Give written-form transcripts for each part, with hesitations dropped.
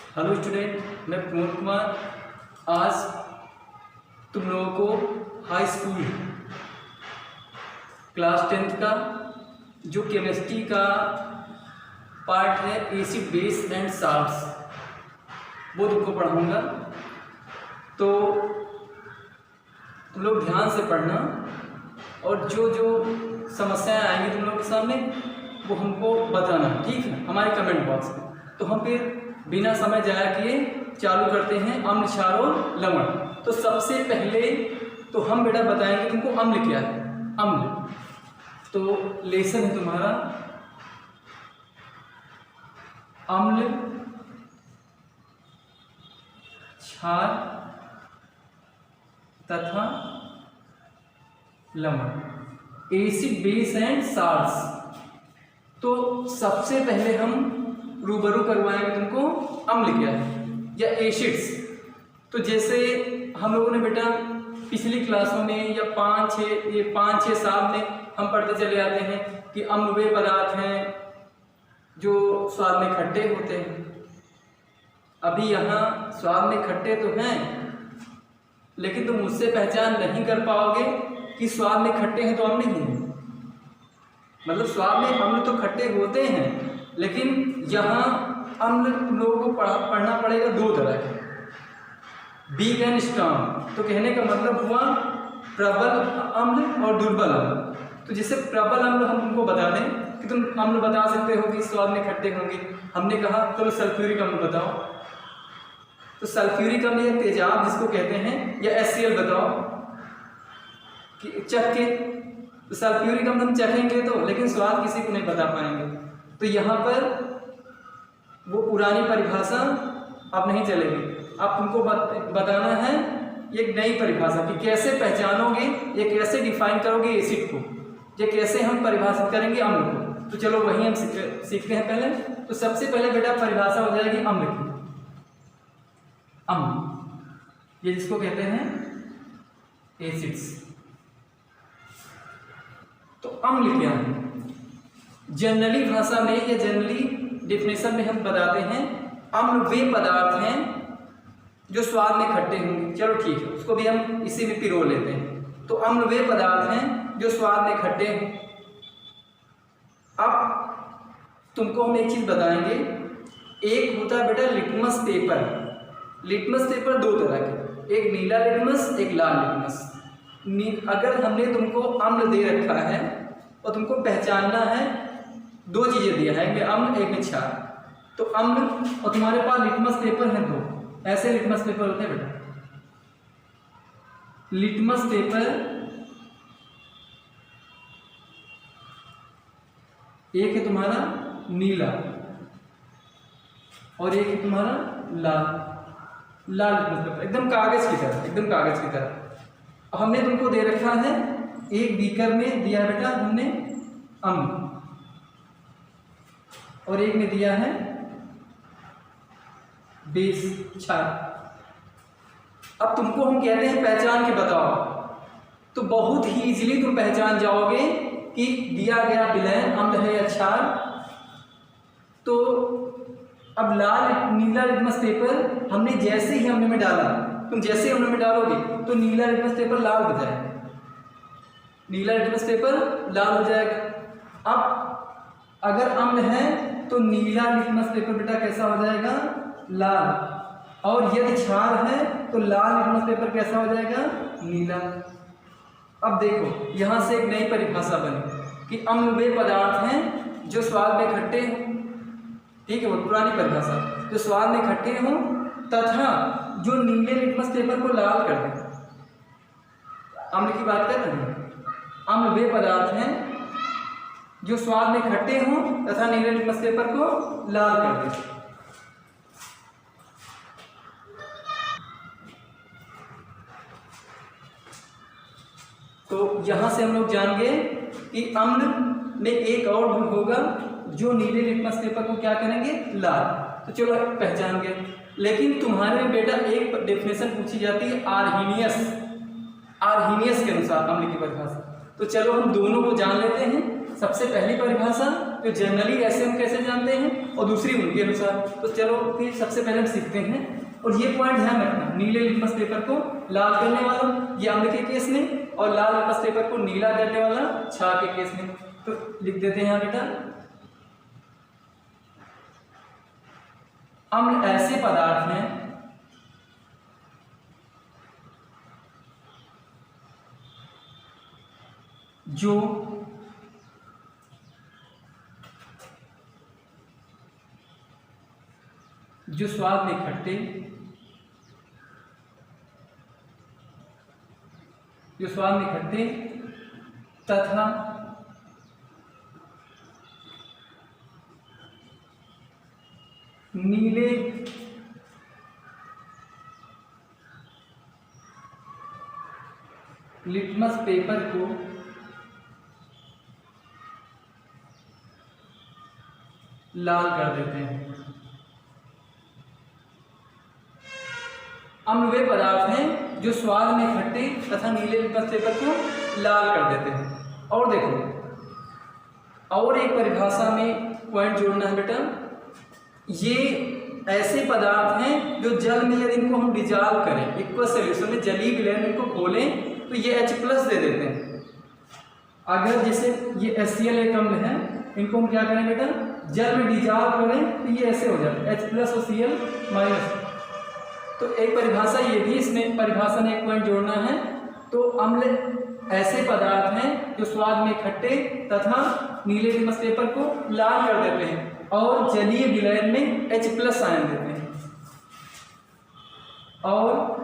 Hello student, मैं प्रमोद कुमार। आज तुम लोगों को हाई स्कूल क्लास 10th का जो केमिस्ट्री का पार्ट है एसिड बेस एंड साल्ट्स वो तुमको पढ़ाऊँगा। तो तुम लोग ध्यान से पढ़ना और जो जो समस्याएं आएंगी तुम लोगों के सामने वो हमको बताना, ठीक है, हमारे कमेंट बॉक्स में। तो हम फिर बिना समय जाया किए चालू करते हैं अम्ल, क्षार और लवण। तो सबसे पहले तो हम बेटा बताएंगे तुमको अम्ल क्या है। अम्ल तो लेसन है तुम्हारा अम्ल, क्षार तथा लवण, एसिड बेस एंड साल्ट्स। तो सबसे पहले हम रूबरू करवाएंगे तुमको अम्ल क्या है या एसिड्स। तो जैसे हम लोगों ने बेटा पिछली क्लासों में या 5-6 साल में हम पढ़ते चले आते हैं कि अम्ल वे पदार्थ हैं जो स्वाद में खट्टे होते हैं। अभी यहाँ स्वाद में खट्टे तो हैं, लेकिन तुम मुझसे पहचान नहीं कर पाओगे कि स्वाद में खट्टे हैं तो अम्ल नहीं है। मतलब स्वाद में अम्ल तो खट्टे होते हैं, लेकिन यहाँ अम्ल तुम लोगों को पढ़ना पड़ेगा दो तरह के, वीक एंड स्ट्रॉन्ग। तो कहने का मतलब हुआ प्रबल अम्ल और दुर्बल अम्ल। तो जैसे प्रबल अम्ल हम तुमको बता दें कि तुम अम्ल बता सकते हो कि स्वाद में खट्टे होंगे। हमने कहा चलो सल्फ्यूरिक अम्ल बताओ, तो सल्फ्यूरिक अम्ल या तेजाब जिसको कहते हैं, या HCl बताओ कि चख के। तो सल्फ्यूरिक अम्ल हम चखेंगे तो, लेकिन स्वाद किसी को नहीं बता पाएंगे। तो यहाँ पर वो पुरानी परिभाषा अब नहीं चलेगी। अब तुमको बताना है एक नई परिभाषा कि कैसे पहचानोगे, ये कैसे डिफाइन करोगे एसिड को, ये कैसे हम परिभाषित करेंगे अम्ल को। तो चलो वही हम सीखते हैं पहले। तो सबसे पहले बेटा परिभाषा हो जाएगी अम्ल की। अम्ल ये जिसको कहते हैं एसिड्स। तो अम्ल क्या है? जनरली भाषा में या जनरली डेफिनेशन में हम बताते हैं अम्ल वे पदार्थ हैं जो स्वाद में खट्टे होंगे। चलो ठीक है, उसको भी हम इसी में पिरो लेते हैं। तो अम्ल वे पदार्थ हैं जो स्वाद में खट्टे हों। अब तुमको हम एक चीज़ बताएंगे, एक होता है बेटा लिटमस पेपर। लिटमस पेपर दो तरह के, एक नीला लिटमस, एक लाल लिटमस। अगर हमने तुमको अम्ल दे रखा है और तुमको पहचानना है, दो चीज़ें दिया है, एक में अम्ल एक में क्षार। तो अम्ल और तुम्हारे पास लिटमस पेपर है दो, ऐसे लिटमस पेपर होते हैं बेटा। लिटमस पेपर एक है तुम्हारा नीला और एक है तुम्हारा लाल। लाल लिटमस पेपर एकदम कागज की तरह, एकदम कागज की तरह। हमने तुमको दे रखा है, एक बीकर में दिया बेटा हमने अम्ल और एक में दिया है बेस, क्षार। अब तुमको हम कहते हैं पहचान के बताओ, तो बहुत ही इजीली तुम पहचान जाओगे कि दिया गया विलयन अम्ल है या क्षार। तो अब नीला लिटमस पेपर हमने जैसे ही अम्ल में डाला, तुम जैसे ही अम्ल में डालोगे तो नीला लिटमस पेपर लाल हो जाएगा, नीला लिटमस पेपर लाल हो जाएगा। अब अगर अम्ल है तो नीला लिटमस पेपर बेटा कैसा हो जाएगा? लाल। और यदि क्षार है तो लाल लिटमस पेपर कैसा हो जाएगा? नीला। अब देखो यहाँ से एक नई परिभाषा बनी कि अम्ल वे पदार्थ हैं जो स्वाद में खट्टे हों, ठीक है, वो पुरानी परिभाषा, जो स्वाद में खट्टे हों तथा जो नीले लिटमस पेपर को लाल कर दें। अम्ल की बात कर रहे हैं, अम्ल वे पदार्थ हैं जो स्वाद में खट्टे हों तथा नीले लिटमस पेपर को लाल कर दें। तो यहाँ से हम लोग जान गए कि अम्ल में एक और गुण होगा जो नीले लिटमस पेपर को क्या करेंगे? लाल। तो चलो पहचान गए। लेकिन तुम्हारे में बेटा एक डेफिनेशन पूछी जाती है आर्हीनियस, आर्हीनियस के अनुसार अम्ल की परिभाषा। तो चलो हम दोनों को जान लेते हैं। सबसे पहली परिभाषा जो जनरली ऐसे हम कैसे जानते हैं और दूसरी उनके अनुसार। तो चलो फिर सबसे पहले हम सीखते हैं। और ये पॉइंट ध्यान रखना, नीले लिटमस पेपर को लाल करने वाला ये अम्ल के केस में, और लाल लिटमस पेपर को नीला करने वाला क्षार के केस में। तो लिख देते हैं यहाँ बेटा, अम्ल ऐसे पदार्थ हैं जो स्वाद में खट्टे, तथा नीले लिटमस पेपर को लाल कर देते हैं। अम्ल वे पदार्थ हैं जो स्वाद में खट्टे तथा नीले लिटमस पेपर को लाल कर देते हैं। और देखो, और एक परिभाषा में पॉइंट जोड़ना है बेटा, ये ऐसे पदार्थ हैं जो जल में यदि इनको हम डिजॉल्व करें, एक्वस सॉल्यूशन में जलीय विलयन में इनको खोलें तो ये H+ दे देते हैं। अगर जैसे ये HCl एक अम्ल है, इनको हम क्या करें बेटा, जल में डिजॉल्व करें तो ये ऐसे हो जाते हैं H+ और Cl-। तो एक परिभाषा ये भी, इसमें परिभाषा में एक पॉइंट जोड़ना है। तो अम्ल ऐसे पदार्थ हैं जो स्वाद में खट्टे तथा नीले लिटमस पेपर को लाल कर देते हैं और जलीय विलयन में H+ आयन देते हैं। और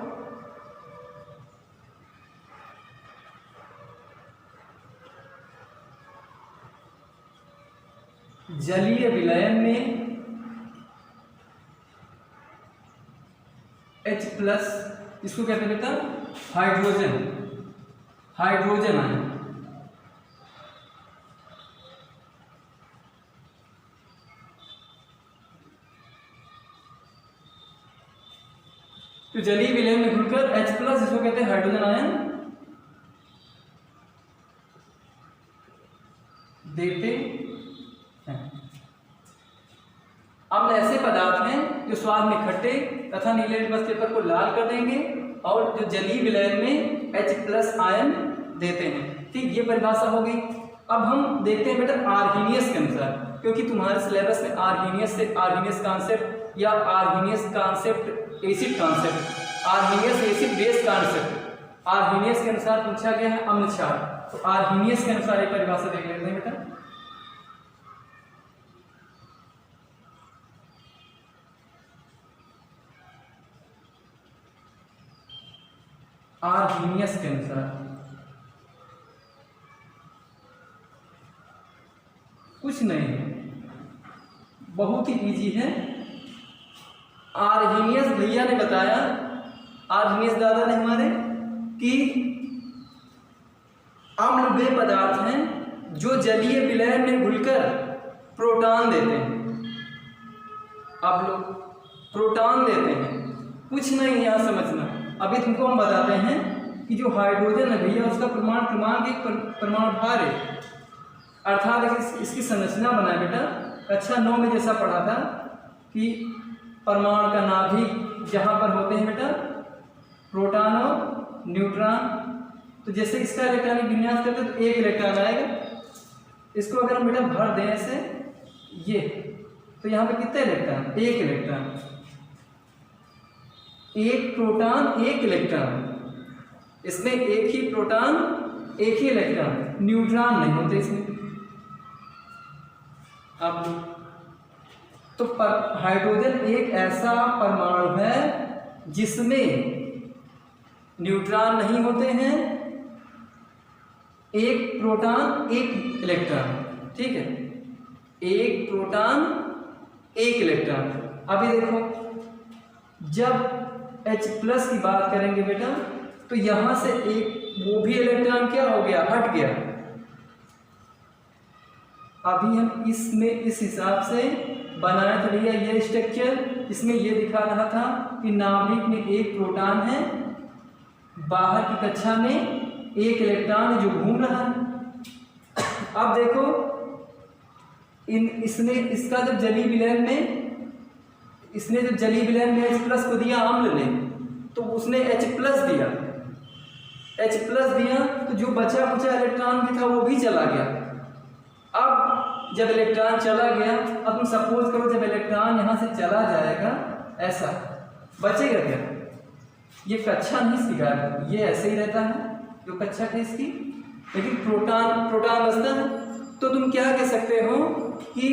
जलीय विलयन में H+, इसको कहते हैं बेटा हाइड्रोजन आयन। तो जलीय विलयन में घुलकर H+, इसको कहते हैं हाइड्रोजन आयन देते हैं। अम्ल ऐसे पदार्थ हैं जो स्वाद में खट्टे तथा नीले लिटमस पेपर को लाल कर देंगे और जो जलीय विलयन में H+ आयन देते हैं। ठीक, ये परिभाषा होगी। अब हम देखते हैं बेटा आर्हीनियस के अनुसार, क्योंकि तुम्हारे सिलेबस में आर्हीनियस कॉन्सेप्ट या Arrhenius concept acid concept, Arrhenius acid base concept, Arrhenius के अनुसार पूछा गया है अम्ल क्षार। तो आर्हीनियस के अनुसार एक परिभाषा देख लेते हैं बेटा। आर्हीनियस के अनुसार कुछ नहीं है, बहुत ही इजी है। आर्हीनियस भैया ने बताया, आर्हीनियस दादा ने हमारे, कि अम्ल वे पदार्थ हैं जो जलीय विलयन में घुलकर प्रोटॉन देते हैं। आप लोग प्रोटॉन देते हैं, कुछ नहीं यहाँ समझना। अभी तुमको हम बताते हैं कि जो हाइड्रोजन है भैया, उसका परमाणु क्रमांक एक परमाणु भार है, अर्थात इसकी संरचना बनाए बेटा। कक्षा 9 में जैसा पढ़ा था कि परमाणु का नाभिक जहाँ पर होते हैं बेटा प्रोटॉन और न्यूट्रॉन, तो जैसे इसका इलेक्ट्रॉनिक विन्यास करते हैं तो एक इलेक्ट्रॉन आएगा। इसको अगर हम बेटा भर दें ऐसे ये, तो यहाँ पे कितने इलेक्ट्रॉन, एक इलेक्ट्रॉन, एक प्रोटॉन एक इलेक्ट्रॉन, इसमें एक ही प्रोटॉन एक ही इलेक्ट्रॉन, न्यूट्रॉन नहीं होते इसमें। अब तो हाइड्रोजन एक ऐसा परमाणु है जिसमें न्यूट्रॉन नहीं होते हैं, एक प्रोटॉन एक इलेक्ट्रॉन, ठीक है, एक प्रोटॉन एक इलेक्ट्रॉन। अभी देखो, जब H+ की बात करेंगे बेटा, तो यहां से एक वो भी इलेक्ट्रॉन क्या हो गया, हट गया। अभी हम इसमें इस हिसाब से बनाया था भैया ये स्ट्रक्चर, इसमें ये दिखा रहा था कि नाभिक में एक प्रोटॉन है, बाहर की कक्षा में एक इलेक्ट्रॉन जो घूम रहा है। अब देखो इसने इसका जब जलीय विलयन में H+ को दिया अम्ल ने, तो उसने H+ दिया, तो जो बचा कुचा इलेक्ट्रॉन भी था वो भी चला गया। अब जब इलेक्ट्रॉन चला गया, अब तुम सपोज करो जब इलेक्ट्रॉन यहाँ से चला जाएगा, ऐसा बचेगा क्या? ये कक्षा नहीं इसकी गायब, ये ऐसे ही रहता है जो कक्षा है इसकी, लेकिन प्रोटॉन बचता है। तो तुम क्या कह सकते हो कि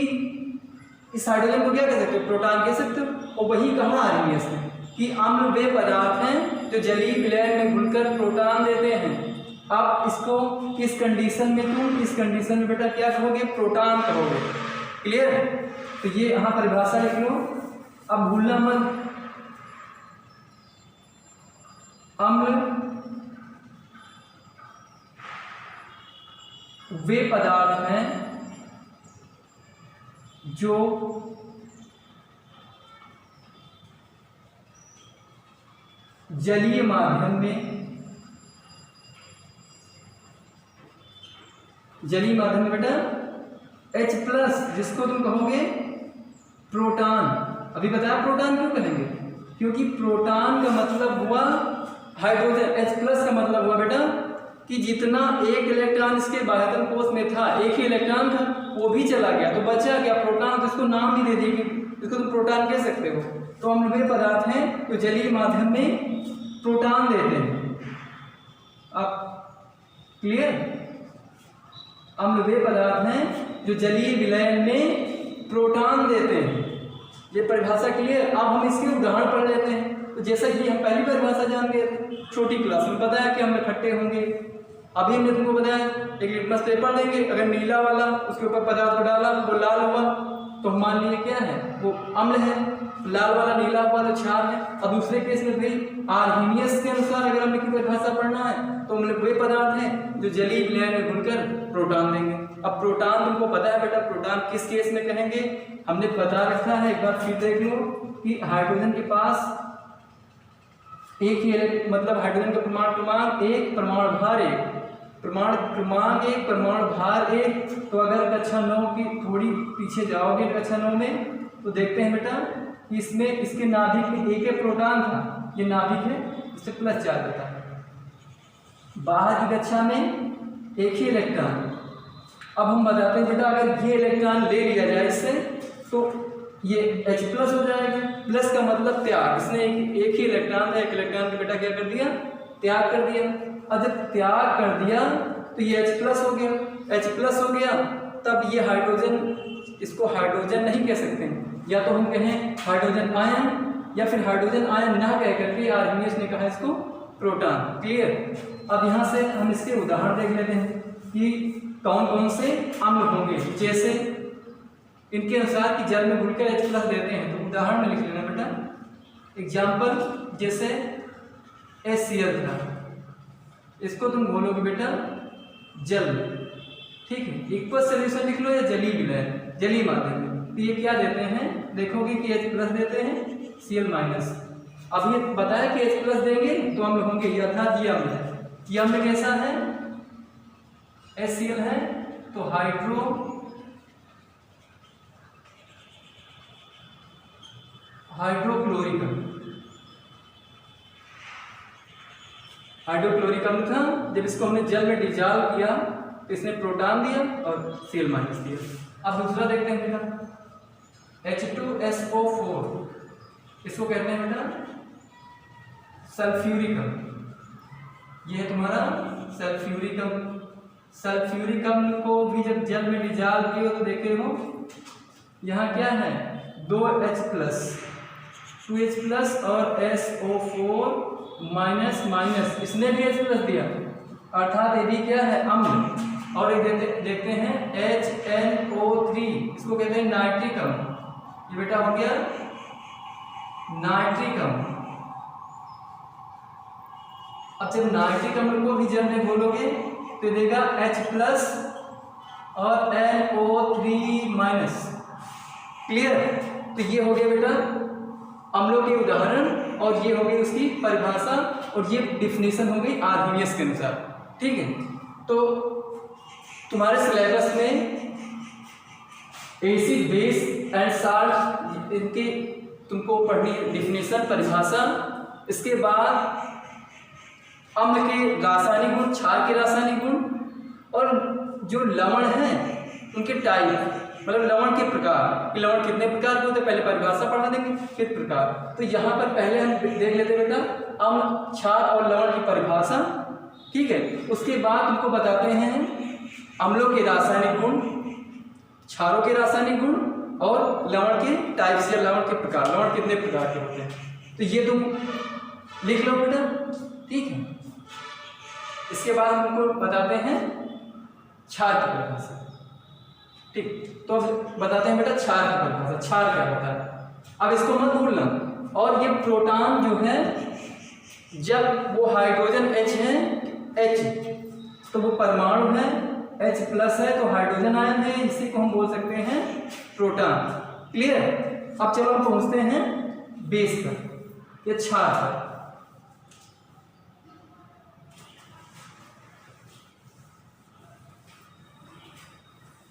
इस हाइड्रोजन को क्या कह सकते हो? प्रोटॉन कह सकते हो। और वही कहाँ आ रही है इसमें कि अम्ल वे पदार्थ हैं जो जलीय विलयन में घुलकर प्रोटॉन देते हैं। अब इसको किस कंडीशन में, तुम इस कंडीशन में बेटा क्या कहोगे? प्रोटॉन कहोगे। क्लियर? तो ये यहाँ परिभाषा लिख लो, अब भूलना मत। अम्ल वे पदार्थ हैं जो जलीय माध्यम में बेटा H+, जिसको तुम कहोगे प्रोटॉन। अभी बताया प्रोटॉन क्यों कहेंगे? क्योंकि प्रोटॉन का मतलब हुआ हाइड्रोजन, H+ का मतलब हुआ बेटा कि जितना एक इलेक्ट्रॉन इसके बाह्यतम कोश में था, एक ही इलेक्ट्रॉन था, वो भी चला गया, तो बचा क्या? प्रोटॉन। तो इसको नाम भी दे दिए, इसको तुम प्रोटॉन कह सकते हो। तो अम्ल वे पदार्थ हैं तो जलीय माध्यम में प्रोटॉन देते हैं। अब क्लियर? अम्ल वे पदार्थ हैं जो जलीय विलयन में प्रोटॉन देते हैं। ये परिभाषा क्लियर? अब हम इसके उदाहरण पढ़ लेते हैं। तो जैसा कि हम पहली परिभाषा जान गए थे, छोटी क्लास में बताया कि हम इकट्ठे होंगे। अभी हमने तुमको बताया एक लिटमस पेपर देंगे, अगर नीला वाला उसके ऊपर पदार्थ को डाला वो लाल हुआ तो हम मान लिए क्या है? वो अम्ल है। लाल वाला नीला हुआ तो क्षार है। अब दूसरे केस में भाई आर्हेनियस के अनुसार अगर हमें की परिभाषा पढ़ना है तो हम वे पदार्थ हैं जो जलीय विलयन में घुलकर प्रोटॉन देंगे। अब प्रोटॉन तुमको पता है बेटा, प्रोटॉन किस केस में कहेंगे? हमने बता रखा है, एक बार फिर देख लो कि हाइड्रोजन के पास एक ही मतलब हाइड्रोजन का परमाणु क्रमांक 1, परमाणु भार 1, परमाणु क्रमांक 1, परमाणु भार 1। तो अगर कक्षा 9 की थोड़ी पीछे जाओगे कक्षा 9 में तो देखते हैं बेटा इसमें इसके नाभिक में एक प्रोटॉन था, ये नाभिक है, इससे प्लस चार्ज होता है। बाहर की कक्षा में एक ही इलेक्ट्रॉन। अब हम बताते हैं बेटा अगर ये इलेक्ट्रॉन ले लिया जाए इससे तो ये H+ हो जाएगा। प्लस का मतलब त्याग, इसने एक ही इलेक्ट्रॉन था, एक इलेक्ट्रॉन को बेटा क्या कर दिया? त्याग कर दिया। अब जब त्याग कर दिया तो ये H+ हो गया। H+ हो गया तब ये हाइड्रोजन, इसको हाइड्रोजन नहीं कह सकते हैं, या तो हम कहें हाइड्रोजन आयन, या फिर हाइड्रोजन आयन ना कह करके आर्हेनियस ने कहा इसको प्रोटॉन। क्लियर? अब यहाँ से हम इसके उदाहरण देख लेते हैं कि कौन कौन से अम्ल होंगे। जैसे इनके अनुसार कि जल में घुलकर H+ देते हैं, तो उदाहरण में लिख लेना बेटा। एग्जाम्पल जैसे HCl था, इसको तुम बोलोगे बेटा जल। ठीक है, इक्वल सोल्यूशन लिख लो या जलीय विलयन, जलीय माध्यम में। तो ये क्या देते हैं? देखोगे कि H+ देते हैं, Cl-। अब ये बताया कि H+ देंगे तो अम्ल होंगे, अर्थात ये अम्ल है। ये अम्ल कैसा है? HCl है तो हाइड्रोक्लोरिक अम्ल था। जब इसको हमने जल में डिजॉल्व किया तो इसने प्रोटॉन दिया और Cl- दिया। अब दूसरा देखते हैं बेटा H2SO4, इसको कहते हैं बेटा सल्फ्यूरिक अम्ल। ये है तुम्हारा सल्फ्यूरिक अम्ल। सल्फ्यूरिक अम्ल को भी जब जल में डिजॉल्व किए तो देखे हो यहाँ क्या है? 2H+, 2H+ और SO4 माइनस, इसने भी H+ दिया, अर्थात ये भी क्या है? अम्ल। और एक देखते हैं HNO3, इसको कहते हैं नाइट्रिक अम्ल। ये बेटा हो गया नाइट्रिक अम्ल। अब जब नाइट्रिक अम्ल को भी जल में घोलोगे तो देगा H+ और NO3-। क्लियर? तो ये हो गया बेटा अम्लों के उदाहरण, और ये हो गई उसकी परिभाषा, और ये डिफिनेशन हो गई आर्हेनियस के अनुसार। ठीक है, तो तुम्हारे सिलेबस में एसिड बेस एंड साल्ट, इनके तुमको पढ़नी डिफिनेशन, परिभाषा। इसके बाद अम्ल के रासायनिक गुण, क्षार के रासायनिक गुण, और जो लवण हैं उनके टाइप, मतलब लवण के प्रकार कि लवण कितने प्रकार के होते हैं, पहले परिभाषा पढ़ा देंगे फिर प्रकार। तो यहाँ पर पहले हम देख लेते हैं बेटा अम्ल, क्षार और लवण की परिभाषा, ठीक है। उसके बाद तुमको बताते हैं अम्लों के रासायनिक गुण, क्षारों के रासायनिक गुण और लवण के टाइप्स या लवण के प्रकार, लवण कितने प्रकार के होते हैं। तो ये तुम लिख लो बेटा, ठीक है। इसके बाद हम तुमको बताते हैं क्षार की परिभाषा, ठीक। तो अब बताते हैं बेटा क्षार की परिभाषा, क्षार क्या होता है। अब इसको मत भूलना। और ये प्रोटॉन जो है, जब वो हाइड्रोजन H है, H तो वो परमाणु है, H प्लस है तो हाइड्रोजन आयन है, इसी को हम बोल सकते हैं प्रोटॉन। क्लियर। अब चलो हम पहुंचते हैं बेस पर या क्षार पर।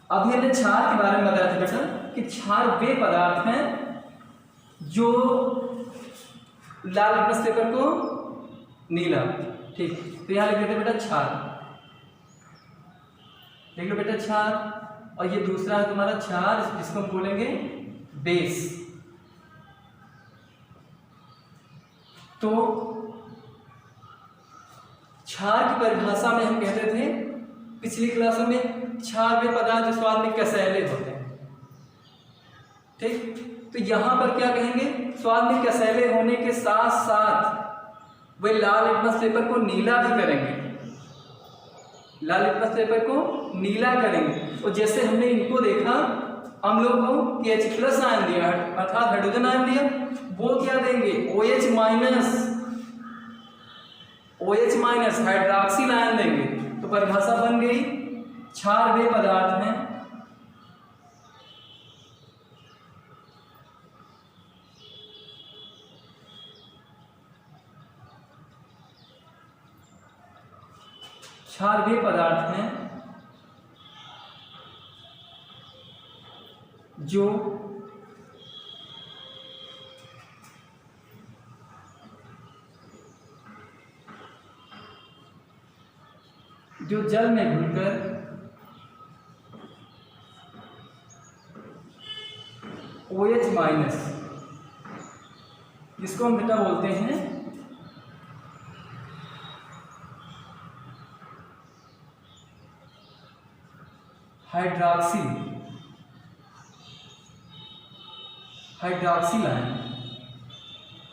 अभी हमने क्षार के बारे में बताया था बेटा कि क्षार वे पदार्थ हैं जो लाल लिटमस पेपर को नीला, ठीक। तो यहां लिख देते बेटा क्षार, देख लो बेटा क्षार। और ये दूसरा है तुम्हारा क्षार, जिसको हम बोलेंगे बेस। तो क्षार की परिभाषा में हम कहते थे पिछली क्लासों में, क्षार वे पदार्थ जो स्वाद में कसैले होते हैं, ठीक। तो यहां पर क्या कहेंगे, स्वाद में कसैले होने के साथ साथ वे लाल लिटमस पेपर को नीला भी करेंगे, लाल लिटमस पेपर को नीला करेंगे। और जैसे हमने इनको देखा, अम्लों को कि H प्लस आयन दिया, अर्थात हाइड्रोजन आयन दिया, वो क्या देंगे OH माइनस हाइड्रॉक्सिल आयन देंगे। तो परिभाषा बन गई, क्षार वे पदार्थ हैं जो जल में घुलकर OH माइनस, जिसको हम बेटा बोलते हैं हाइड्रॉक्सिल आयन,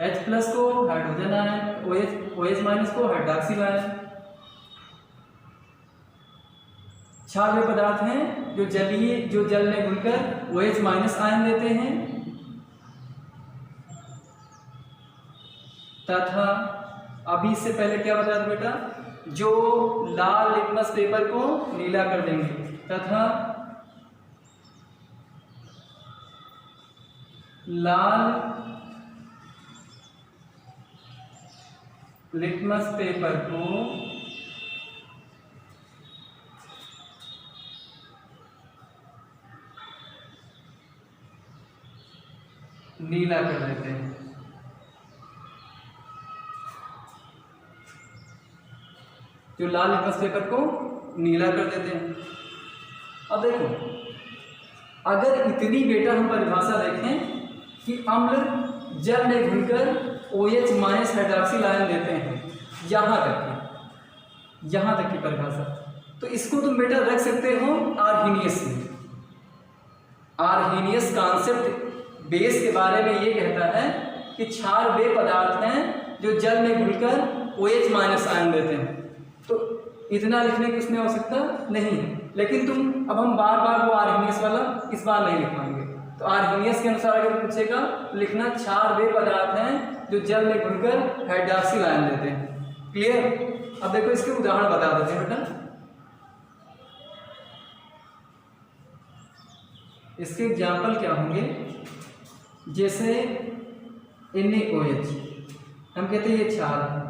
H प्लस को हाइड्रोजन आयन, OH माइनस को हाइड्रॉक्सिल आयन। क्षार वे पदार्थ हैं जो जल में घुलकर OH माइनस आयन देते हैं तथा अभी इससे पहले क्या बताया था बेटा, जो लाल लिटमस पेपर को नीला कर देंगे तथा लाल लिटमस पेपर को नीला कर देते हैं। जो लाल लिटमस पेपर को नीला कर देते हैं। अब देखो, अगर इतनी बेटा हम परिभाषा देखें कि अम्ल जल में घुलकर OH माइनस हाइड्रॉक्सिल आयन देते हैं, यहाँ तक की परिभाषा, तो इसको तुम बेटा रख सकते हो आर्हीनियस में। आर्हीनियस कॉन्सेप्ट बेस के बारे में ये कहता है कि क्षार वे पदार्थ हैं जो जल में घुलकर OH माइनस आयन देते हैं। तो इतना लिखने की उसमें आवश्यकता नहीं है, लेकिन तुम अब हम बार बार वो आर्हीनियस वाला इस बार नहीं लिखवाएंगे। तो आर्हीनियस के अनुसार अगर पूछेगा तो लिखना क्षार वे पदार्थ हैं जो जल में घुलकर हाइड्रॉक्सिल आयन देते हैं। क्लियर। अब देखो इसके उदाहरण बता देते हैं बेटा। इसके एग्जाम्पल क्या होंगे, जैसे NaOH, हम कहते हैं ये क्षार है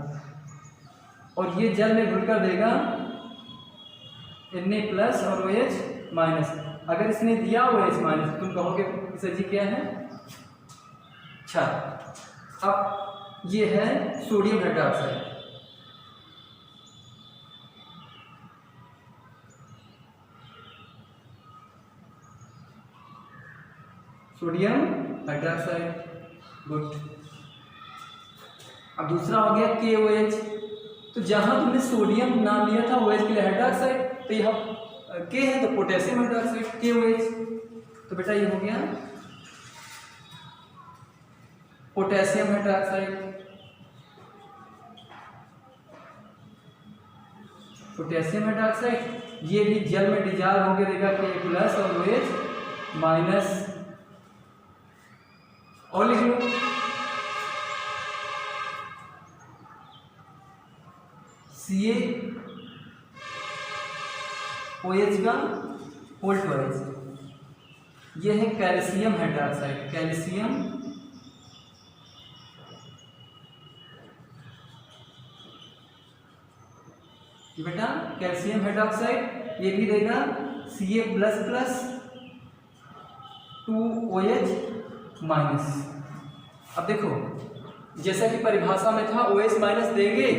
और ये जल में घुलकर देगा Na प्लस और OH माइनस। अगर इसने दिया हुआ एच माइनस तुम कहोगे कि सर जी क्या है क्षार। अब ये है sodium hydroxide, sodium hydroxide, good. अब दूसरा हो गया KOH। तो जहां तुमने सोडियम नाम लिया था OH के लिए हाइड्रोक्साइड, तो यहाँ K है तो पोटेशियम हाइड्रोक्साइड KOH। तो बेटा ये हो गया पोटेशियम हाइड्रोक्साइड, पोटेशियम हाइड्रोक्साइड। ये भी जल में डिजॉल्व होकर देगा K+ और OH-, और लिख लो CaOH का होल ट्वाइस। ये है कैल्शियम हाइड्रोक्साइड, कैल्शियम बेटा कैल्शियम हाइड्रोक्साइड। ये भी देगा Ca++ 2OH-। अब देखो जैसा कि परिभाषा में था OH- देंगे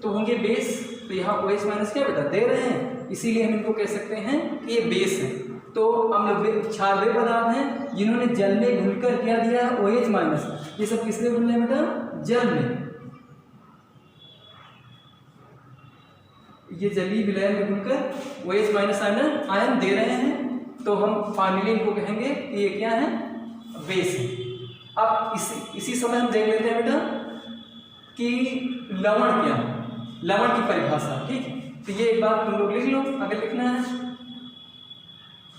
तो होंगे बेस, तो यहाँ OH- क्या बेटा दे रहे हैं, इसीलिए हम इनको कह सकते हैं कि ये बेस है। तो अम्ल क्षार वे पदार्थ हैं जिन्होंने जल में घुलकर क्या दिया है OH-। ये सब किसमें घुल रहे हैं बेटा, जल में। ये जलीय विलयन में घुलकर OH- आयन दे रहे हैं, तो हम फाइनली इनको कहेंगे कि ये क्या है, बेस है। अब इसी समय हम देख लेते हैं बेटा कि लवण क्या है, लवण की परिभाषा, ठीक है। तो ये एक बार तुम लोग लिख लो अगर लिखना है।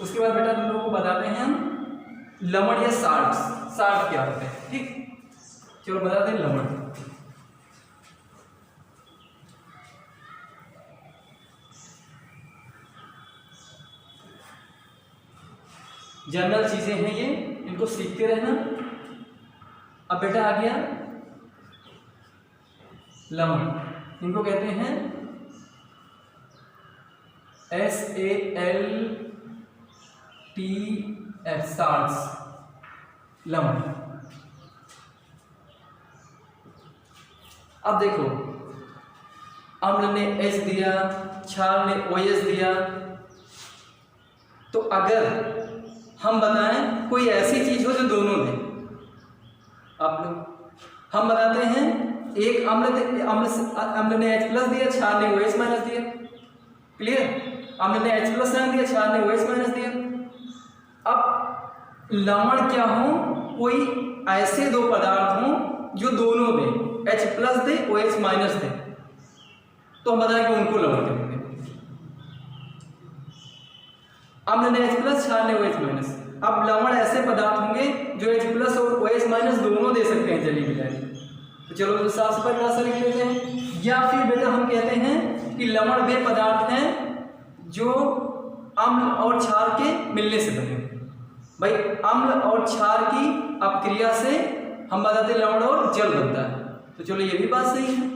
उसके बाद बेटा तुम लोगों को बताते हैं हम लवण या साल्ट क्या होते हैं, ठीक। चलो बताते हैं लवण। जनरल चीजें हैं ये, इनको सीखते रहना। अब बेटा आ गया लवण, इनको कहते हैं SALTF, साल्ट्स, लवण। अब देखो अम्ल ने H दिया, क्षार ने OH दिया, तो अगर हम बताएं कोई ऐसी चीज हो जो दोनों दे, आप लोग हम बताते हैं एक अम्ल ने H+ दिया, क्षार ने OH- दिया, क्लियर। अम्ल ने H+ आयन दिया, क्षार ने OH- दिया। अब लवण क्या हो, कोई ऐसे दो पदार्थ हों जो दोनों दें, H+ दे OH- दे, तो हम बताएंगे उनको लवण कहेंगे। अम्ल ने H+, क्षार ने OH-। अब लवण ऐसे पदार्थ होंगे जो H+ और OH- दोनों दे सकते हैं जलीय विलयन। तो चलो तो साफ से परिभाषा लिख लेते हैं। या फिर बेटा हम कहते हैं कि लवण वे पदार्थ हैं जो अम्ल और क्षार के मिलने से बने। भाई अम्ल और क्षार की अपक्रिया से हम बताते हैं लवण और जल बनता है। तो चलो ये भी बात सही है।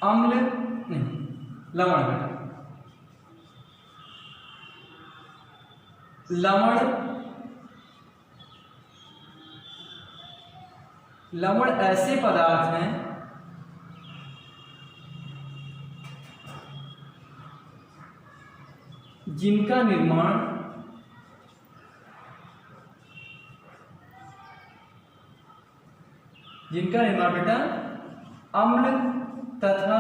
अम्ल नहीं, लवण बेटा, लवण ऐसे पदार्थ हैं जिनका निर्माण बेटा अम्ल तथा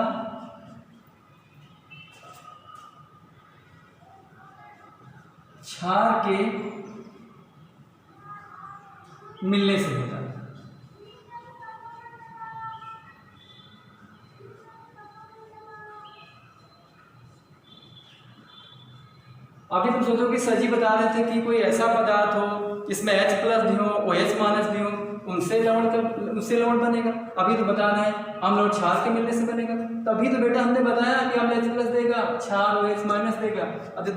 क्षार के मिलने से होता है। अभी तुम सोचो कि सर जी बता रहे थे कि कोई ऐसा पदार्थ हो जिसमें H+ भी हो, OH- भी हो, उनसे लवण बनेगा। अभी तो बता रहे हैं अम्ल और क्षार के मिलने से बनेगा। तभी तो बेटा हमने बताया कि अम्ल H+ देगा, क्षार OH- देगा। अब जो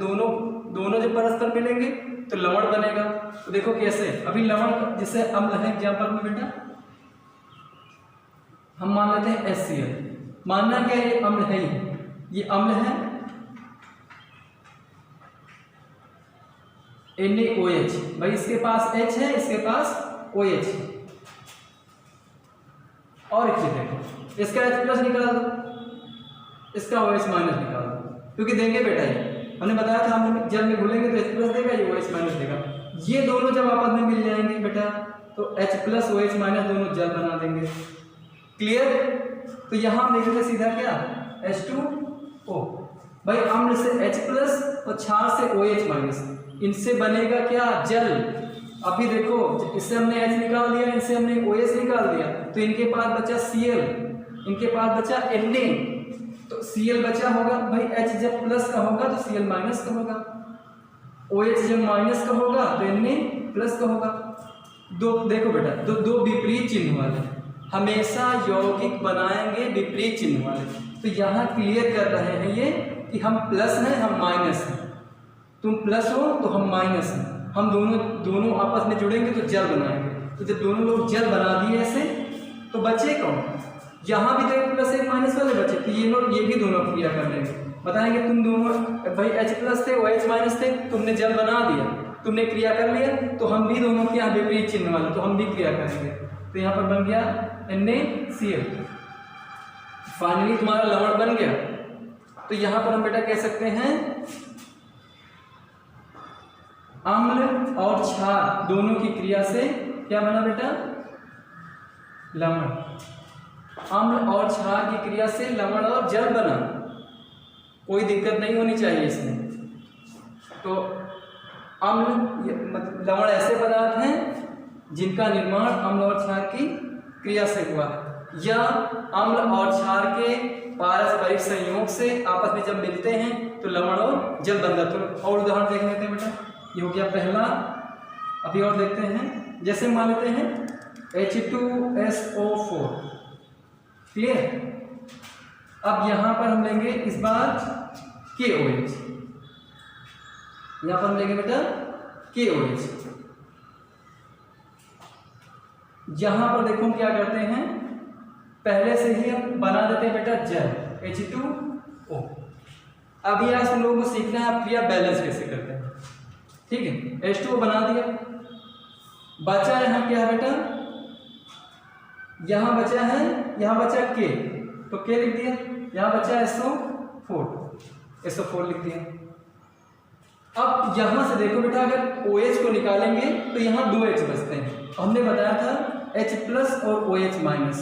दोनों जब परस्पर मिलेंगे तो लवण बनेगा। तो देखो कैसे, अभी लवण जिसे अम्ल है एग्जाम्पल में बेटा हम मान लेते हैं HCl, मानना क्या ये अम्ल है ही, ये अम्ल है NaOH, भाई इसके पास H है, इसके पास OH है। और एक चीज देखो, इसका H प्लस निकाल दो, इसका OH माइनस निकाल दो, क्योंकि देंगे बेटा ये हमने बताया था, हम जल में घुलेंगे तो H प्लस देगा, ये OH माइनस देगा। ये दोनों जब आपस में मिल जाएंगे बेटा तो H प्लस OH माइनस दोनों जल बना देंगे। क्लियर? तो यहाँ हम लिखेंगे सीधा क्या, H2O। भाई अम्ल से H प्लस और क्षार से OH माइनस, इनसे बनेगा क्या, जल। अभी देखो इससे हमने H निकाल दिया, इनसे हमने OH निकाल दिया, तो इनके पास बचा Cl, इनके पास बचा Na, तो Cl बचा होगा। भाई H जब प्लस का होगा तो Cl माइनस का होगा, OH जब माइनस का होगा तो Na प्लस का होगा। दो देखो बेटा, दो विपरीत चिन्ह वाले, हमेशा यौगिक बनाएंगे विपरीत चिन्ह वाले। तो यहाँ क्लियर कर रहे हैं ये कि हम प्लस हैं, हम माइनस हैं, तुम प्लस हो तो हम माइनस हैं, हम दोनों आपस में जुड़ेंगे तो जल बनाएंगे। तो जब दोनों लोग जल बना दिए ऐसे तो बचे कौन, यहाँ भी तो एक प्लस एक माइनस वाले बचे, तो ये भी दोनों क्रिया कर लेंगे। बताएंगे तुम दोनों, भाई H प्लस थे OH माइनस थे, तुमने जल बना दिया, तुमने क्रिया कर लिया, तो हम भी दोनों के यहाँ विपरीत चिन्ह वाले, तो हम भी क्रिया करेंगे। तो यहाँ पर बन गया NaCl, फाइनली तुम्हारा लवण बन गया। तो यहाँ पर हम बेटा कह सकते हैं अम्ल और क्षार दोनों की क्रिया से क्या बना बेटा, लवण। अम्ल और क्षार की क्रिया से लवण और जल बना, कोई दिक्कत नहीं होनी चाहिए इसमें। तो अम्ल मतलब लवण ऐसे पदार्थ हैं जिनका निर्माण अम्ल और क्षार की क्रिया से हुआ, या अम्ल और क्षार के पारस्परिक संयोग से आपस में जब मिलते हैं तो लवण और जल बन जाते हैं। और उदाहरण देख लेते हैं बेटा, ये हो गया पहला। अभी और देखते हैं, जैसे मान लेते हैं H2SO4, क्लियर। अब यहाँ पर हम लेंगे इस बार KOH, यहाँ पर हम लेंगे बेटा KOH। यहाँ पर देखो हम क्या करते हैं, पहले से ही हम बना देते हैं बेटा जल H2O। अभी आज हम लोगों को सीखना है आप क्रिया बैलेंस कैसे करते हैं, ठीक है। H2O बना दिया, बचा यहाँ क्या है बेटा, यहाँ बचा है, यहाँ बचा K, तो K लिख दिया, यहाँ बचा SO4 लिख दिया। अब यहाँ से देखो बेटा, अगर OH को निकालेंगे तो यहाँ 2 H बचते हैं। हमने बताया था H प्लस और OH माइनस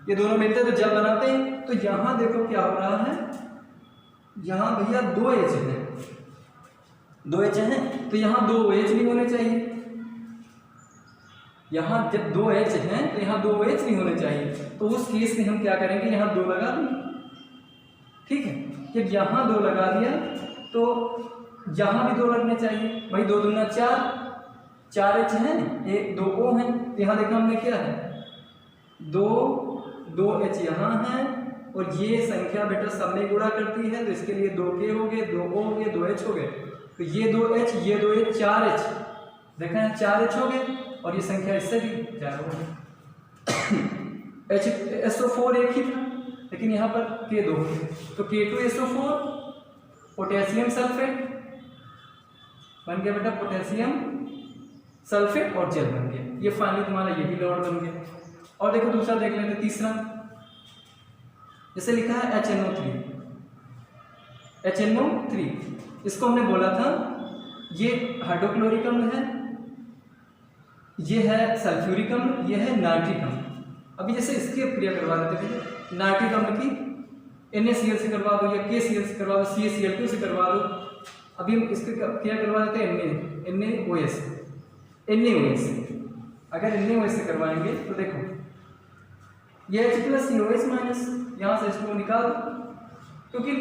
ये दोनों मिलते हैं तो जल बनाते हैं। तो यहाँ देखो क्या हो रहा है, यहाँ भैया 2 H है, 2 H हैं, तो यहाँ 2 OH नहीं होने चाहिए। यहाँ जब 2 H हैं तो यहाँ 2 OH नहीं होने चाहिए। तो उस केस में हम क्या करेंगे, यहाँ 2 लगा देंगे, ठीक है। जब यहाँ 2 लगा दिया तो यहाँ भी 2 लगने चाहिए। भाई 2 दूना 4 H हैं, 2 O हैं, तो यहाँ देखा हमने क्या है, 2 H यहाँ हैं, और ये संख्या बेटा सब में गुणा करती है, तो इसके लिए 2 K हो गए, 2 O हो गए, 2 H हो गए। तो ये 2 H, ये 2 H, 4 H, देखा है 4 H हो गए, और ये संख्या इससे भी 4 हो गई। SO4 एक ही था, लेकिन यहाँ पर K2 हो गए, तो K2SO4 पोटेशियम सल्फेट बन गया बेटा, पोटेशियम सल्फेट और जल बन गया। ये फाइनली तुम्हारा ये भी लवण बन गया। और देखो दूसरा देख लेते, तीसरा जैसे लिखा है HNO3, इसको हमने बोला था ये हाइड्रोक्लोरिक अम्ल है, ये है सल्फ्यूरिक अम्ल, ये है नाइट्रिक अम्ल। अभी जैसे इसकी क्रिया करवा देते थे, नाइट्रिक अम्ल की NaCl से करवा दो, या KCl से करवा दो, CaCl2 से करवा दो। अभी हम इसकी क्रिया करवा देते हैं NaOH से। अगर NaOH से करवाएंगे तो देखो ये H प्लस COH माइनस, यहाँ से इसको निकाल दो, क्योंकि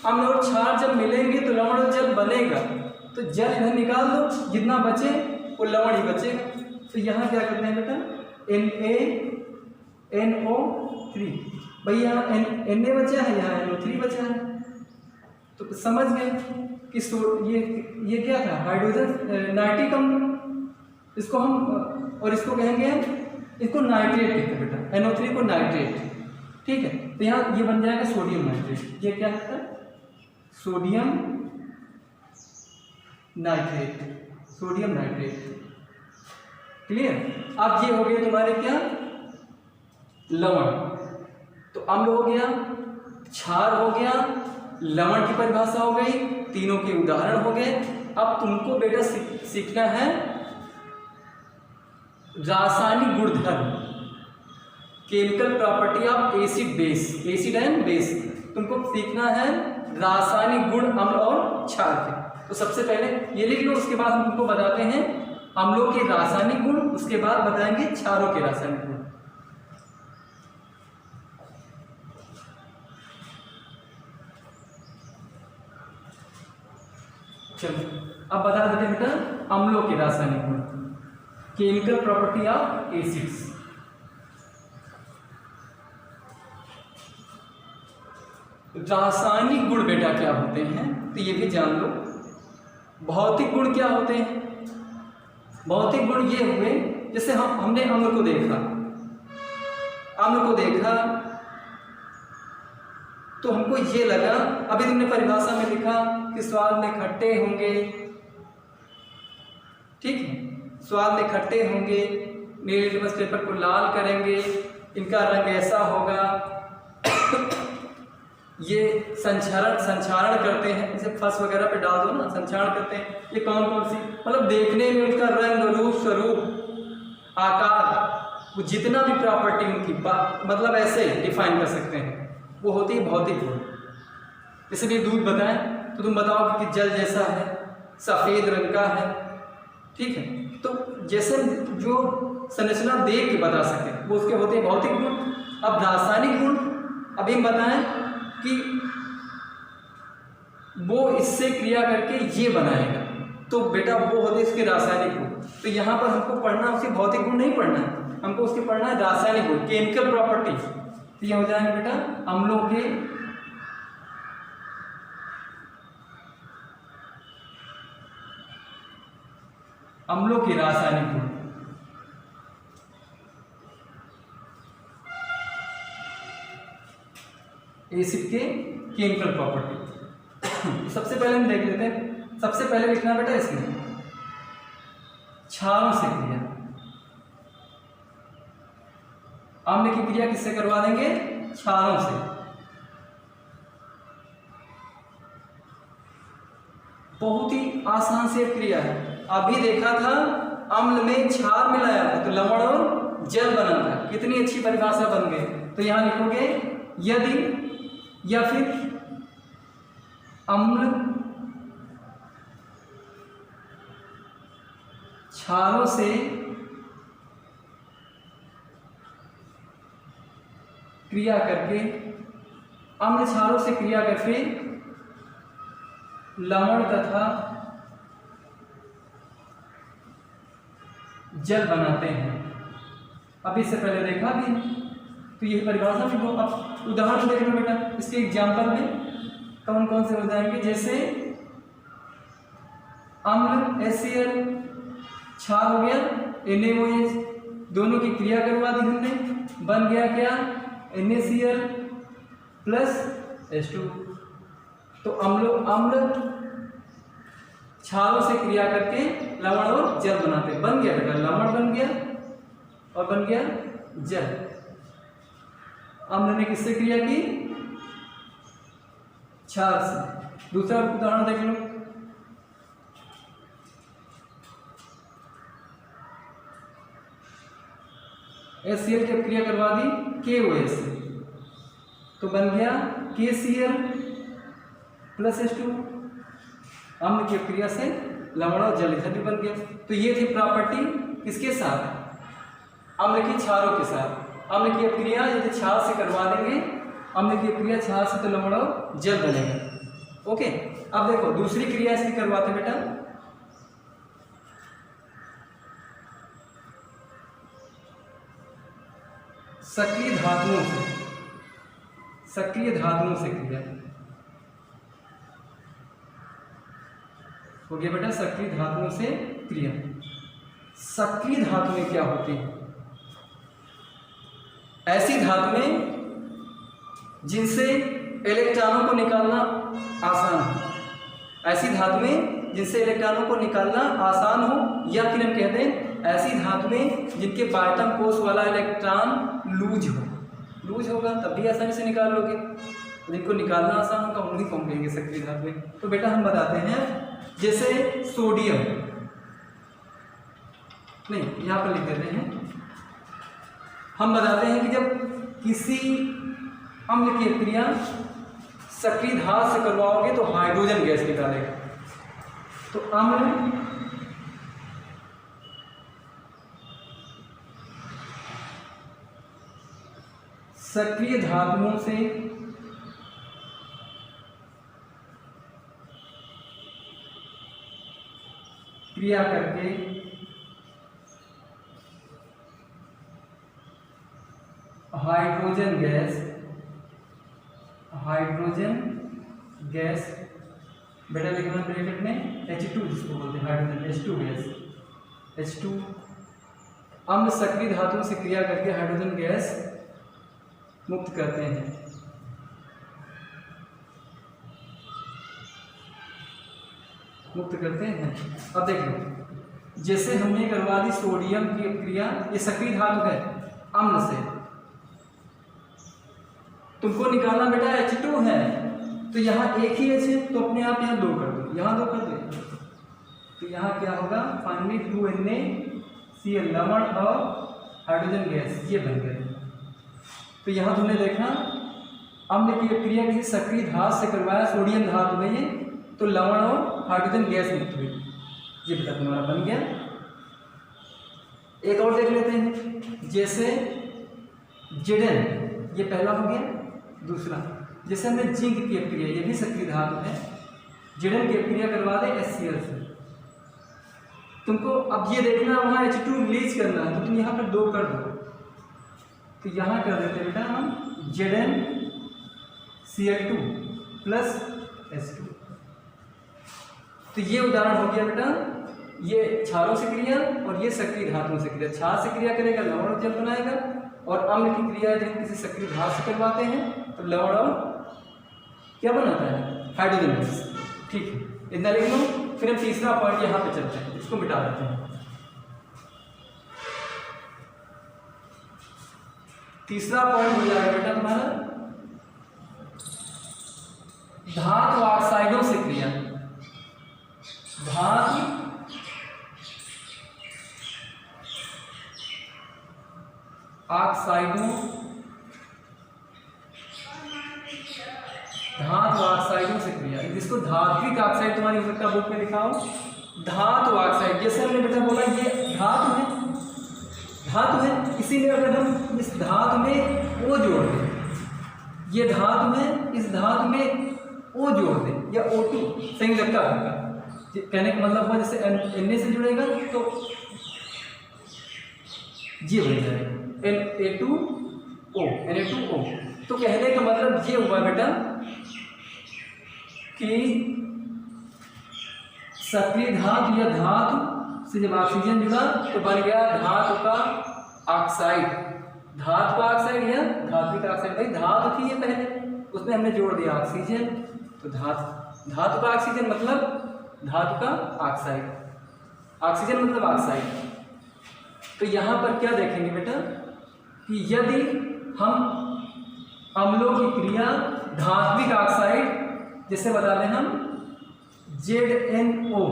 अम्ल और क्षार जब मिलेंगे तो लवण और जल बनेगा। तो जल इधर निकाल दो, जितना बचे वो लवण ही बचेगा। तो यहाँ क्या करते हैं बेटा, NaNO3, भाई यहाँ Na बचा है, यहाँ NO3 बचा है। तो समझ गए कि ये क्या था, हाइड्रोजन नाइट्रिक अम्ल, इसको हम और इसको कहेंगे इसको नाइट्रेट कहते हैं बेटा, NO3 को नाइट्रेट, ठीक है। तो यहाँ ये बन जाएगा सोडियम नाइट्रेट, ये क्या है sodium nitrate, sodium nitrate. Clear. अब ये हो गए तुम्हारे क्या, लवण। तो अम्ल हो गया, क्षार हो गया, लवण की परिभाषा हो गई, तीनों के उदाहरण हो गए। अब तुमको बेटा सीखना है रासायनिक गुणधर्म, chemical property of acid base, acid and base. तुमको सीखना है रासायनिक गुण अम्ल और क्षार के। तो सबसे पहले ये लिख लो, उसके बाद हम तुमको बताते हैं अम्लों के रासायनिक गुण, उसके बाद बताएंगे क्षारों के रासायनिक गुण। चलो अब बता देते हैं बेटा अम्लों के रासायनिक गुण, केमिकल प्रॉपर्टी ऑफ एसिड्स। रासायनिक गुण बेटा क्या होते हैं, तो ये भी जान लो। भौतिक गुण क्या होते हैं, भौतिक गुण ये हुए, जैसे हमने अम्ल को देखा, अम्ल को देखा तो हमको ये लगा, अभी तुमने परिभाषा में लिखा कि स्वाद में खट्टे होंगे, ठीक है, स्वाद में खट्टे होंगे, नीले लिटमस पेपर को लाल करेंगे, इनका रंग ऐसा होगा, ये संचारण करते हैं, जैसे फस वगैरह पे डाल दो ना, संचारण करते हैं। ये कौन कौन सी, मतलब देखने में उनका रंग, रूप, स्वरूप, आकार, वो जितना भी प्रॉपर्टी उनकी मतलब ऐसे डिफाइन कर सकते हैं, वो होती है भौतिक गुण। जैसे भी दूध बताएं तो तुम बताओगे कि जल जैसा है, सफ़ेद रंग का है, ठीक है। तो जैसे जो संरचना देख के बता सके वो उसके होते हैं भौतिक गुण। अब रासायनिक गुण, अभी हम बताएं कि वो इससे क्रिया करके ये बनाएगा, तो बेटा वो होते इसके रासायनिक गुण। तो यहाँ पर हमको पढ़ना उसके भौतिक गुण नहीं पढ़ना है, हमको उसके पढ़ना है रासायनिक गुण, केमिकल प्रॉपर्टी। तो ये हो जाएंगे बेटा अम्लों के रासायनिक गुण। एसिड के केमिकल प्रॉपर्टी सबसे पहले हम देख लेते हैं। सबसे पहले लिखना बेटा इसमें क्षारों से क्रिया। अम्ल की क्रिया किससे करवा देंगे, क्षारों से। बहुत ही आसान से क्रिया है। अभी देखा था अम्ल में क्षार मिलाया था तो लवण और जल बना था, कितनी अच्छी परिभाषा बन गई। तो यहां लिखोगे यदि या फिर अम्ल क्षारों से क्रिया करके, अम्ल क्षारों से क्रिया करके लवण तथा जल बनाते हैं। अभी इससे पहले देखा भी, तो ये परिभाषा में वो अब उदाहरण देख लो बेटा। इसके एग्जाम्पल में कौन कौन से हो जाएंगे, जैसे अम्ल HCl, क्षार हो गया NaOH, दोनों की क्रिया करवा दी हमने, बन गया क्या NaCl प्लस H2। तो अम्ल क्षारों से क्रिया करके लवण और जल बनाते, बन गया बेटा लवण बन गया और बन गया जल। अम्ल ने किससे क्रिया की, क्षार से। दूसरा उदाहरण देख लो, HCl की क्रिया करवा दी KOH से, तो बन गया KCl प्लस H2। अम्ल की क्रिया से लवण और जल इधर भी बन गया। तो ये थी प्रॉपर्टी किसके साथ, अम्ल की क्षारों के साथ। अम्ल की क्रिया यदि क्षार से करवा देंगे, अम्ल की क्रिया क्षार से तो लवण और जल बनेगा। ओके, अब देखो दूसरी क्रिया इसकी करवाते बेटा। सक्रिय धातुओं से, सक्रिय धातुओं से क्रिया हो गया बेटा, सक्रिय धातुओं से क्रिया। सक्रिय धातुएं क्या होती हैं, ऐसी धातुएं जिनसे इलेक्ट्रॉनों को निकालना आसान हो, ऐसी धातु में जिनसे इलेक्ट्रॉनों को निकालना आसान हो, या फिर हम कहते हैं ऐसी धातु में जिनके बायटम कोष वाला इलेक्ट्रॉन लूज हो। लूज होगा तब भी आसानी से निकाल लोगे, जिनको निकालना आसान होगा उन्हीं को हम कहेंगे सक्रिय धातु में। तो बेटा हम बताते हैं, जैसे सोडियम, नहीं यहाँ पर लिख देते हैं, हम बताते हैं कि जब किसी अम्ल की क्रिया सक्रिय धातु से करवाओगे तो हाइड्रोजन गैस निकालेगा। तो अम्ल सक्रिय धातुओं से क्रिया करके हाइड्रोजन गैस बेटा लिखना ब्रैकेट में H2 जिसको बोलते हैं हाइड्रोजन, H2 गैस, H2 अम्ल सक्रिय धातुओं से क्रिया करके हाइड्रोजन गैस मुक्त करते हैं। अब देख लो, जैसे हमने करवा दी सोडियम की क्रिया, ये सक्रिय धातु है अम्ल से, तुमको निकालना बेटा H2 है, तो यहाँ एक ही H है तो अपने आप यहाँ 2 कर दो, यहाँ 2 कर दो, तो यहाँ क्या होगा फाइनली 2NaCl लवण और हाइड्रोजन गैस, ये बन गए। तो यहाँ तुमने देखा अम्ल की क्रिया किसी सक्रिय धातु से करवाया, सोडियम धातु में ये, तो लवण और हाइड्रोजन गैस मुक्त हुई, ये बेटा तुम्हारा बन गया। एक और देख लेते हैं, जैसे Zn, ये पहला हो गया। दूसरा, जैसे हमने जिंक की क्रिया, ये भी सक्रिय धातु है, Zn की क्रिया करवा दे HCl से, तुमको अब ये देखना वहाँ H2 रिलीज करना है, तो तुम यहाँ पर 2 कर दो, तो यहाँ कर देते बेटा हम ZnCl2 प्लस H2। तो ये उदाहरण हो गया बेटा, ये क्षारों से क्रिया और ये सक्रिय धातुओं से क्रिया। क्षार से क्रिया करेगा लवण और जल बनाएगा, और अम्ल की क्रिया जब किसी सक्रिय धातु से करवाते हैं तो लवण और क्या बनाता है हाइड्रोजन गैस। ठीक है, इतना लिख लो। फिर हम तीसरा पॉइंट यहाँ पे चलते हैं, इसको मिटा देते हैं। तीसरा पॉइंट हो जाएगा बेटा तुम्हारा धातु ऑक्साइडों से क्रिया। धातु ऑक्साइडों से क्रिया, जिसको धात्विक ऑक्साइड तुम्हारी हो सकता है बुक में लिखा हो। धातु ऑक्साइड, जैसे हमने बेटा बोला ये धातु है, इसीलिए अगर हम इस धातु में O जोड़ दें, ये धातु में इस धातु में O जोड़ दें या O2 संयोजकता होगा, कहने का मतलब हुआ जैसे Na से जुड़ेगा तो ये बन जाएगा Na2O। तो कहने का मतलब ये हुआ बेटा कि सक्रिय धातु या धातु से जब ऑक्सीजन जुड़ा तो बन गया धातु का ऑक्साइड। धातु का ऑक्साइड या धात्विक ऑक्साइड, भाई धातु थी ये पहले, उसमें हमने जोड़ दिया ऑक्सीजन, तो धातु का ऑक्सीजन मतलब धातु का ऑक्साइड, ऑक्सीजन मतलब ऑक्साइड। तो यहाँ पर क्या देखेंगे बेटा कि यदि हम अम्लों की क्रिया धात्विक ऑक्साइड, जैसे बता दें हम ZnO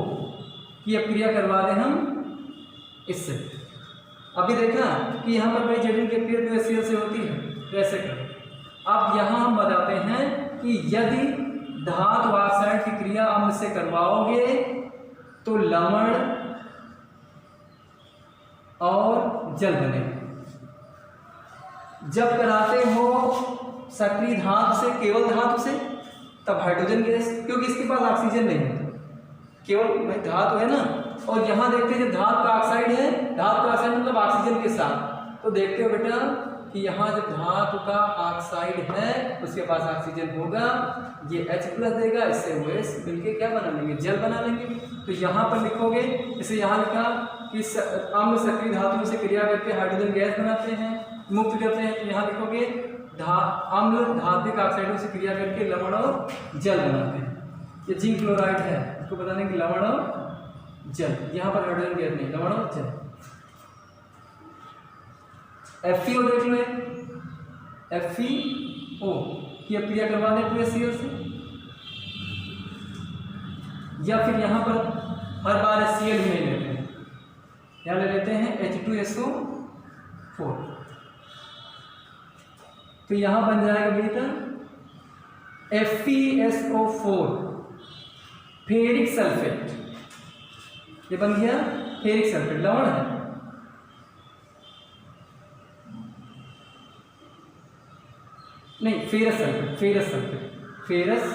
की अब क्रिया करवा दें हम इससे। अभी देखा कि यहाँ पर भाई Zn की क्रिया तो HCl से होती है, तो ऐसे कर। अब यहाँ हम बताते हैं कि यदि धातु ऑक्साइड की क्रिया अम्ल से करवाओगे तो लवण और जल बनेगा। जब कराते हो सक्रिय धातु से, केवल धातु से, तब हाइड्रोजन गैस, क्योंकि इसके पास ऑक्सीजन नहीं होता, केवल धातु है ना। और यहाँ देखते हैं जब धातु का ऑक्साइड है, धातु का ऑक्साइड मतलब ऑक्सीजन के साथ, तो देखते हो बेटा कि यहाँ जब धातु का ऑक्साइड है उसके पास ऑक्सीजन होगा, ये H+ देगा, इससे OH मिलके क्या बना लेंगे, जल बना लेंगे। तो यहाँ पर लिखोगे, जैसे यहाँ लिखा कि अम्ल सक्रिय धातुओं से क्रिया करके हाइड्रोजन गैस बनाते हैं, मुक्त करते हैं, तो यहाँ लिखोगे अम्ल धात्विक ऑक्साइडों से क्रिया करके लवण और जल बनाते हैं। ये जिंक क्लोराइड है, इसको बताने कि लवण और जल, यहाँ पर हाइड्रोजन गैस नहीं, लवण और जल। FeO देख लो, FeO की अब क्रिया करवा दें 2HCl से, या फिर यहाँ पर हर बार HCl ही नहीं लेते हैं, यहाँ ले लेते हैं H2SO4। तो यहाँ बन जाएगा बेटा FeSO4 फेरिक सल्फेट, ये बन गया फेरिक सल्फेट, लवण है। नहीं, ferrous sulphate, ferrous sulphate, ferrous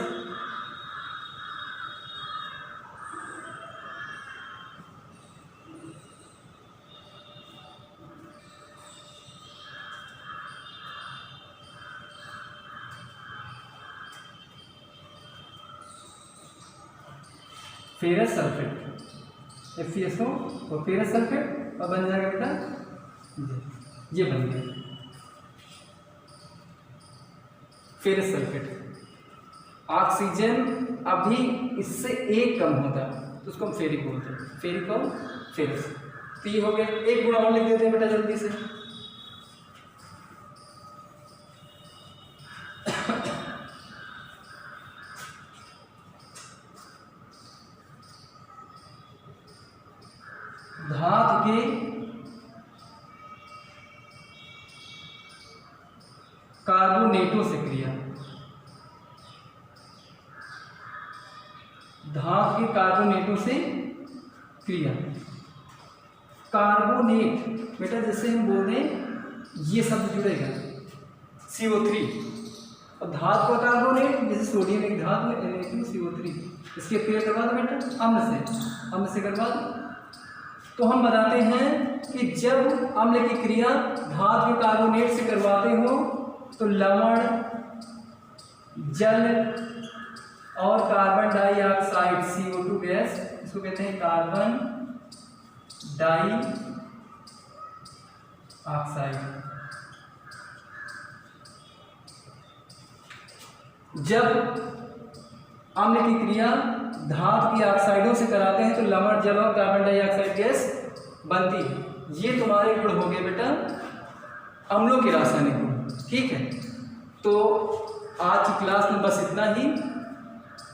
ferrous sulphate, FeSO और फेरस सल्फेट, और बन जाएगा बेटा ये बन गया फेरस सल्फेट। ऑक्सीजन अभी इससे 1 कम होता है तो उसको हम फेरिक बोलते हैं, फेरिक और फेरस। तो ये हो गया। एक गुण और लिख देते हैं बेटा जल्दी से। धातु के कार्बोनेटों से क्रिया, धातु के कार्बोनेटों से क्रिया। कार्बोनेट बेटा जैसे हम बोल दें ये शब्द जुड़ेगा CO3, और धातु का कार्बोनेट जैसे सोडियम एक धातु है Na2CO3, इसकी क्रिया करवा दो बेटा अम्ल से करवा दो। तो हम बताते हैं कि जब अम्ल की क्रिया धातु के कार्बोनेट से करवाते हो तो लवण, जल और कार्बन डाइऑक्साइड CO2 गैस, इसको कहते हैं कार्बन डाइऑक्साइड। जब अम्ल की क्रिया धातु की ऑक्साइडों से कराते हैं तो लवण, जल और कार्बन डाइऑक्साइड गैस बनती है। ये तुम्हारे गुण हो गए बेटा अम्लों के रासायनिक गुण। ठीक है, तो आज की क्लास में बस इतना ही।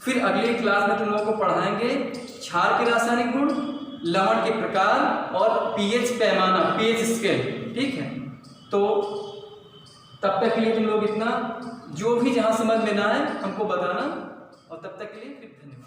फिर अगली क्लास में तुम लोगों को पढ़ाएंगे क्षार के रासायनिक गुण, लवण के प्रकार और पीएच पैमाना, पीएच स्केल। ठीक है, तो तब तक के लिए तुम लोग इतना जो भी जहाँ समझ में ना आए हमको बताना, और तब तक के लिए फिर धन्यवाद।